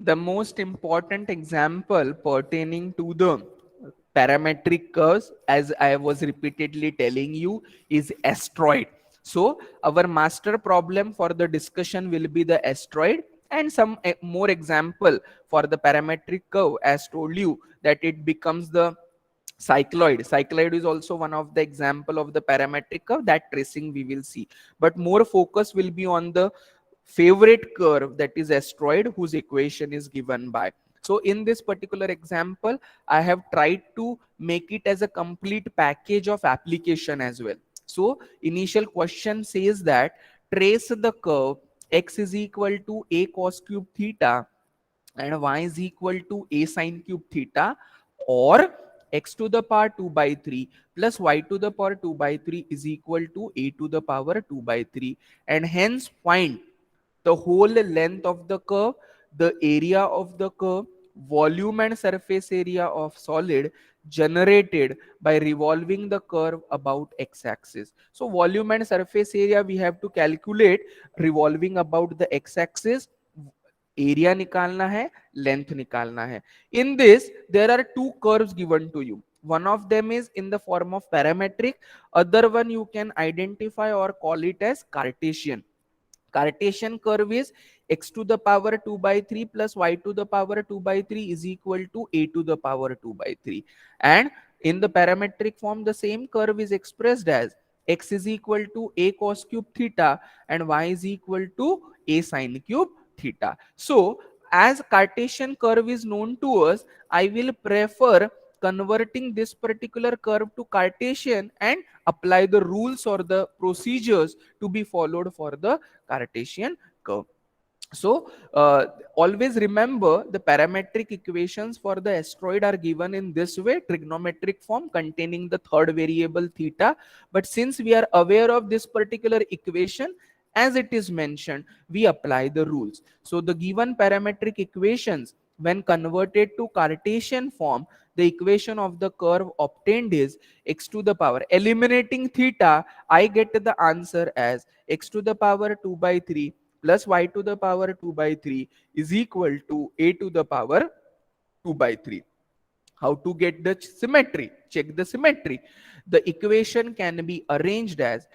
The most important example pertaining to the parametric curves, as I was repeatedly telling you, is asteroid. So our master problem for the discussion will be the asteroid, and some more example for the parametric curve, as told you that it becomes the cycloid is also one of the example of the parametric curve. That tracing we will see, but more focus will be on the favorite curve, that is asteroid, whose equation is given by. So in this particular example, I have tried to make it as a complete package of application as well. So initial question says that trace the curve x is equal to a cos cube theta and y is equal to a sine cube theta, or x to the power 2 by 3 plus y to the power 2 by 3 is equal to a to the power 2 by 3, and hence find the whole length of the curve, the area of the curve, volume and surface area of solid generated by revolving the curve about x-axis. So volume and surface area we have to calculate revolving about the x-axis. Area निकालना है, length निकालना है. In this there are two curves given to you. One of them is in the form of parametric, other one you can identify or call it as Cartesian. Cartesian curve is x to the power 2 by 3 plus y to the power 2 by 3 is equal to a to the power 2 by 3, and in the parametric form the same curve is expressed as x is equal to a cos cube theta and y is equal to a sine cube theta. So as Cartesian curve is known to us, I will prefer converting this particular curve to Cartesian and apply the rules or the procedures to be followed for the Cartesian curve. So always remember the parametric equations for the asteroid are given in this way, trigonometric form containing the third variable theta. But since we are aware of this particular equation as it is mentioned, we apply the rules. So the given parametric equations, when converted to Cartesian form, the equation of the curve obtained is x to the power, eliminating theta, I get the answer as x to the power 2 by 3 plus y to the power 2 by 3 is equal to a to the power 2 by 3. How to get the symmetry? Check the symmetry. The equation can be arranged as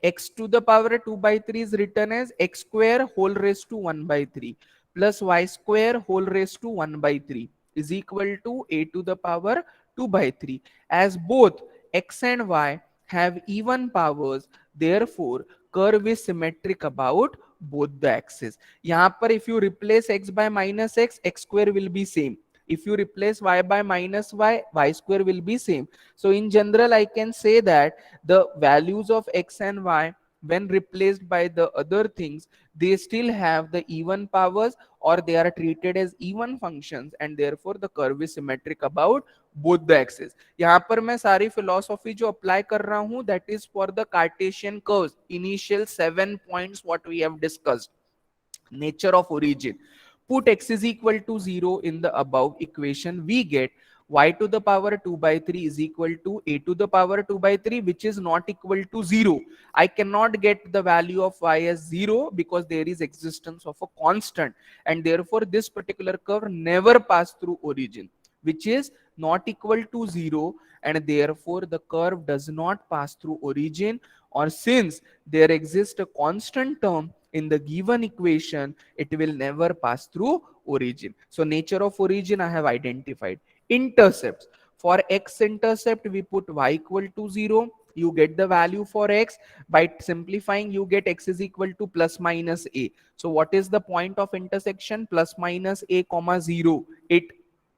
x to the power 2 by 3 is written as x square whole raised to 1 by 3 plus y square whole raised to 1 by 3 is equal to a to the power 2 by 3. As both x and y have even powers, therefore curve is symmetric about both the axes. यहाँ पर if you replace x by minus x, x square will be same. If you replace y by minus y, y square will be same. So in general, I can say that the values of x and y, when replaced by the other things, they still have the even powers or they are treated as even functions, and therefore the curve is symmetric about both the axes. यहाँ पर मैं सारी philosophy जो apply कर रहा हूँ, that is for the Cartesian curves, initial 7 points what we have discussed. Nature of origin. Put x is equal to 0 in the above equation, we get y to the power 2 by 3 is equal to a to the power 2 by 3, which is not equal to 0. I cannot get the value of y as 0 because there is existence of a constant, and therefore this particular curve never pass through origin, which is not equal to 0, and therefore the curve does not pass through origin, or since there exists a constant term in the given equation, it will never pass through origin. So nature of origin I have identified. Intercepts. For x intercept, we put y equal to 0. You get the value for x. By simplifying, you get x is equal to plus minus a. So what is the point of intersection? Plus minus a comma 0. It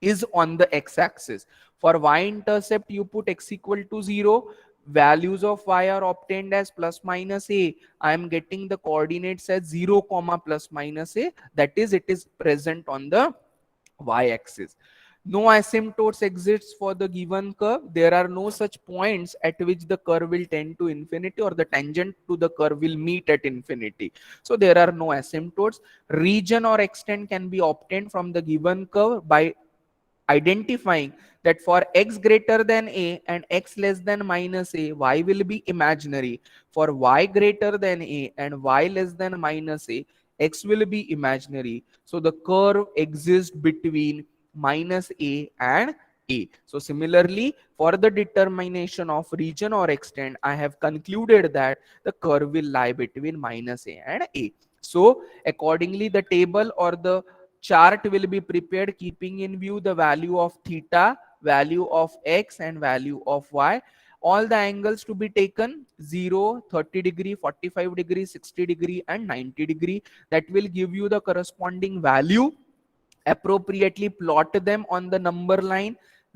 is on the x-axis. For y-intercept, you put x equal to 0. Values of y are obtained as plus minus a. I am getting the coordinates as 0 comma plus minus a. That is, it is present on the y-axis. No asymptotes exists for the given curve. There are no such points at which the curve will tend to infinity or the tangent to the curve will meet at infinity. So there are no asymptotes. Region or extent can be obtained from the given curve by identifying that for x greater than a and x less than minus a, y will be imaginary. For y greater than a and y less than minus a, x will be imaginary. So the curve exists between minus a and a. So similarly, for the determination of region or extent, I have concluded that the curve will lie between minus a and a. So accordingly, the table or the chart will be prepared keeping in view the value of theta, value of x, and value of y. All the angles to be taken: 0, 30 degree, 45 degree, 60 degree, and 90 degree. That will give you the corresponding value. Appropriately plot them on the number line.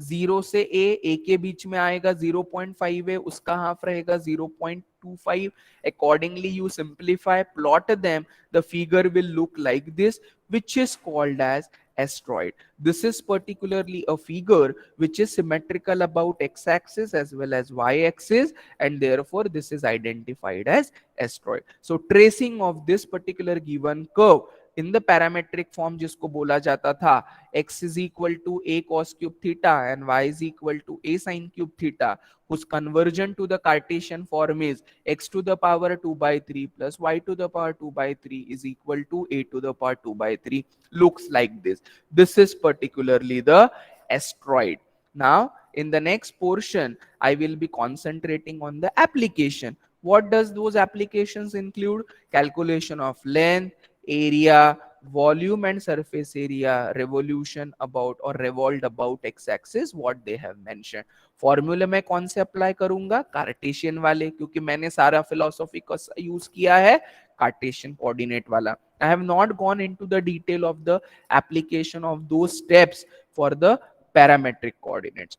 0 से a के बीच में आएगा 0.5 है, उसका half रहेगा 0.25. Accordingly you simplify, plot them, the figure will look like this, which is called as asteroid. This is particularly a figure which is symmetrical about x-axis as well as y-axis, and therefore this is identified as asteroid. So tracing of this particular given curve in the parametric form जिसको बोला जाता था x is equal to a cos cube theta and y is equal to a sin cube theta, whose conversion to the Cartesian form is x to the power 2 by 3 plus y to the power 2 by 3 is equal to a to the power 2 by 3, looks like this. This is particularly the asteroid. Now in the next portion I will be concentrating on the application. What does those applications include? Calculation of length, area, volume and surface area, revolution about or revolved about x-axis, what they have mentioned. फॉर्मूले मैं कौन से apply करूंगा? Cartesian वाले, क्योंकि मैंने सारा philosophy का यूज किया है कार्टेशियन कोऑर्डिनेट वाला. I have not gone into the detail of the application of those steps for the parametric coordinates.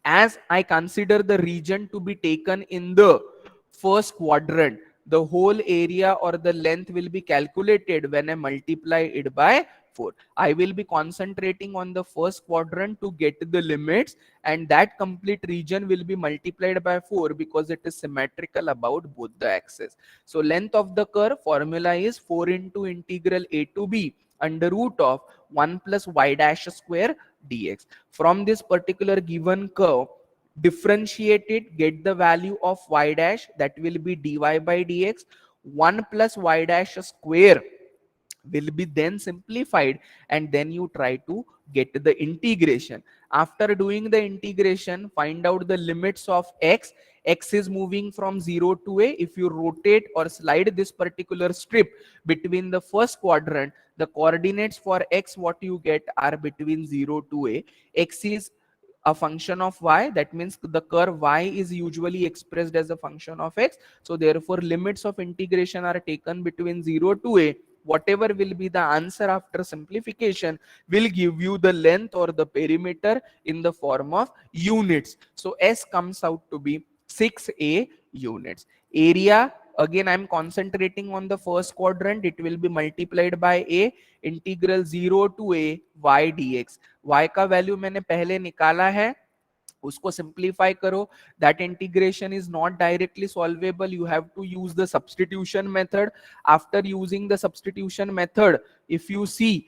As I consider the region to be taken in the first quadrant, the whole area or the length will be calculated when I multiply it by 4. I will be concentrating on the first quadrant to get the limits, and that complete region will be multiplied by 4 because it is symmetrical about both the axes. So length of the curve formula is 4 into integral a to b under root of 1 plus y dash square dx. From this particular given curve, differentiate it, get the value of y dash, that will be dy by dx. 1 plus y dash square will be then simplified, and then you try to get the integration. After doing the integration, find out the limits of x. X is moving from 0 to a. If you rotate or slide this particular strip between the first quadrant, the coordinates for x what you get are between 0 to a. X is a function of y, that means the curve y is usually expressed as a function of x. So therefore limits of integration are taken between 0 to a. Whatever will be the answer after simplification will give you the length or the perimeter in the form of units. So s comes out to be 6a units. Area, again I am concentrating on the first quadrant, it will be multiplied by a. Integral 0 to a y dx. y का value मैंने पहले निकाला है, उसको simplify करो. That integration is not directly solvable, you have to use the substitution method. After using the substitution method, if you see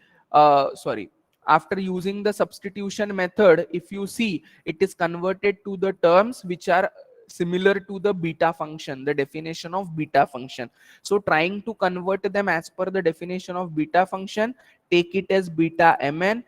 after using the substitution method, if you see, it is converted to the terms which are similar to the beta function, the definition of beta function. So trying to convert them as per the definition of beta function, take it as beta mn,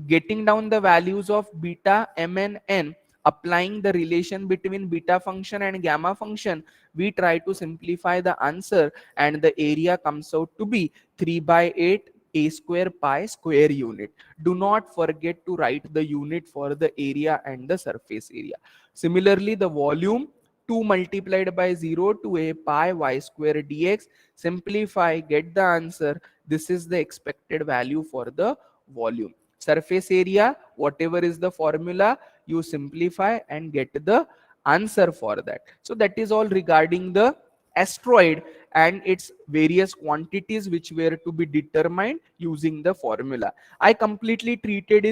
getting down the values of beta mn n, applying the relation between beta function and gamma function, we try to simplify the answer, and the area comes out to be 3 by 8 a square pi square unit. Do not forget to write the unit for the area and the surface area. Similarly, the volume, 2 multiplied by 0 to a pi y square dx. Simplify, get the answer. This is the expected value for the volume. Surface area, whatever is the formula, you simplify and get the answer for that. So that is all regarding the asteroid and its various quantities which were to be determined using the formula. I completely treated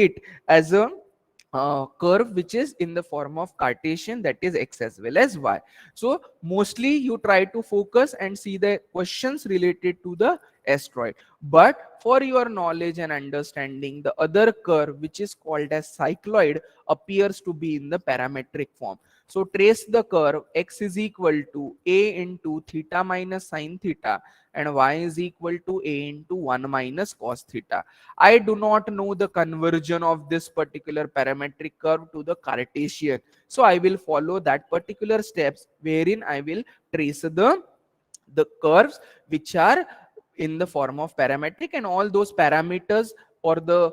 it as a curve which is in the form of Cartesian, that is x as well as y. So mostly you try to focus and see the questions related to the asteroid, but for your knowledge and understanding, the other curve which is called as cycloid appears to be in the parametric form. So trace the curve x is equal to a into theta minus sine theta and y is equal to a into 1 minus cos theta. I do not know the conversion of this particular parametric curve to the Cartesian. So I will follow that particular steps wherein I will trace the curves which are in the form of parametric, and all those parameters or the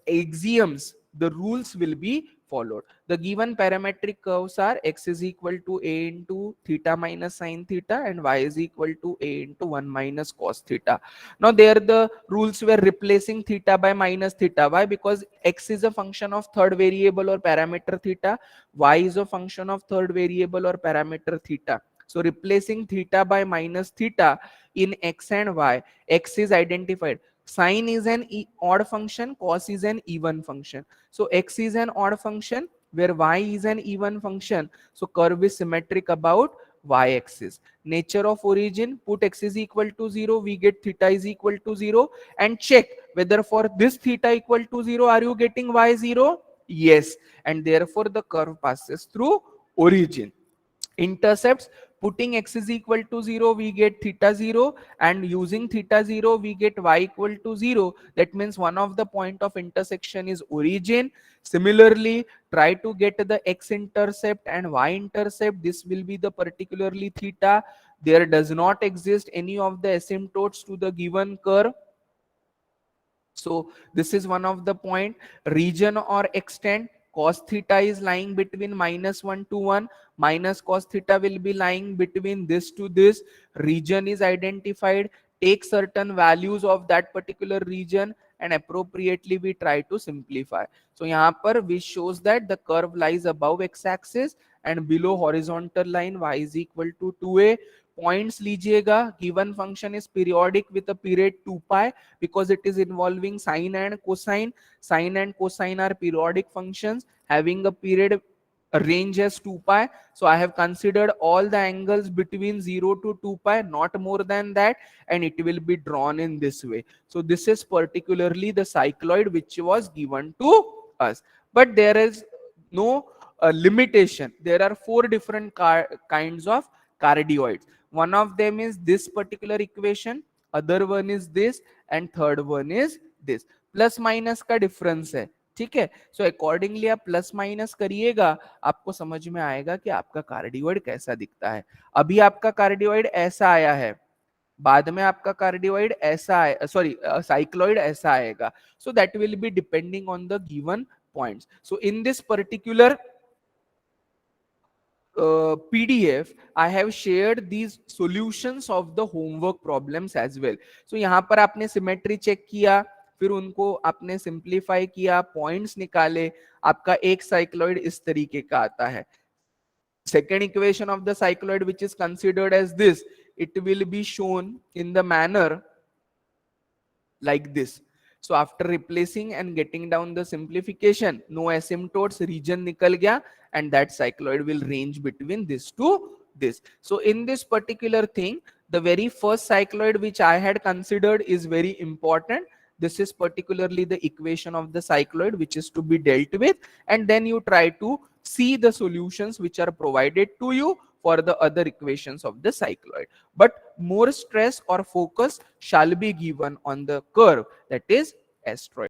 axioms, the rules will be followed. The given parametric curves are x is equal to a into theta minus sine theta and y is equal to a into 1 minus cos theta. Now there the rules were replacing theta by minus theta. Why? Because x is a function of third variable or parameter theta, y is a function of third variable or parameter theta. So replacing theta by minus theta in x and y, x is identified. Sine is an odd function, cos is an even function. So x is an odd function where y is an even function. So curve is symmetric about y axis. Nature of origin, put x is equal to 0, we get theta is equal to 0, and check whether for this theta equal to 0, are you getting y 0? Yes, and therefore the curve passes through origin. Intercepts, putting x is equal to 0, we get theta 0, and using theta 0 we get y equal to 0. That means one of the point of intersection is origin. Similarly, try to get the x intercept and y intercept. This will be the particularly theta. There does not exist any of the asymptotes to the given curve. So this is one of the point. Region or extent, cos theta is lying between -1 to 1, minus cos theta will be lying between this to this. Region is identified. Take certain values of that particular region and appropriately we try to simplify. So यहाँ पर which shows that the curve lies above x-axis and below horizontal line y is equal to 2a. Points लीजिएगा. Given function is periodic with a period 2 pi because it is involving sine and cosine. Sine and cosine are periodic functions having a period range as 2 pi. So I have considered all the angles between 0 to 2 pi, not more than that, and it will be drawn in this way. So this is particularly the cycloid which was given to us. But there is no limitation. There are four different kinds of cardioids. One of them is this particular equation, other one is this, and third one is this. Plus minus का difference है, ठीक है. So accordingly आप plus minus करिएगा, आपको समझ में आएगा कि आपका कार्डियोइड कैसा दिखता है. अभी आपका कार्डियोइड ऐसा आया है, बाद में आपका कार्डियोइड ऐसा है, सॉरी साइक्लॉइड ऐसा आएगा. So that will be depending on the given points. So in this particular PDF, I have shared these solutions of the homework problems as well. So यहाँ पर आपने सिमेट्री चेक किया, फिर उनको आपने सिंप्लीफाई किया, पॉइंट्स निकाले, आपका एक साइक्लॉइड इस तरीके का आता है. Second equation of the cycloid which is considered as this, it will be shown in the manner like this. So after replacing and getting down the simplification, no asymptotes, region nikal gaya, and that cycloid will range between this to this. So in this particular thing, the very first cycloid which I had considered is very important. This is particularly the equation of the cycloid which is to be dealt with, and then you try to see the solutions which are provided to you for the other equations of the cycloid. But more stress or focus shall be given on the curve, that is asteroid.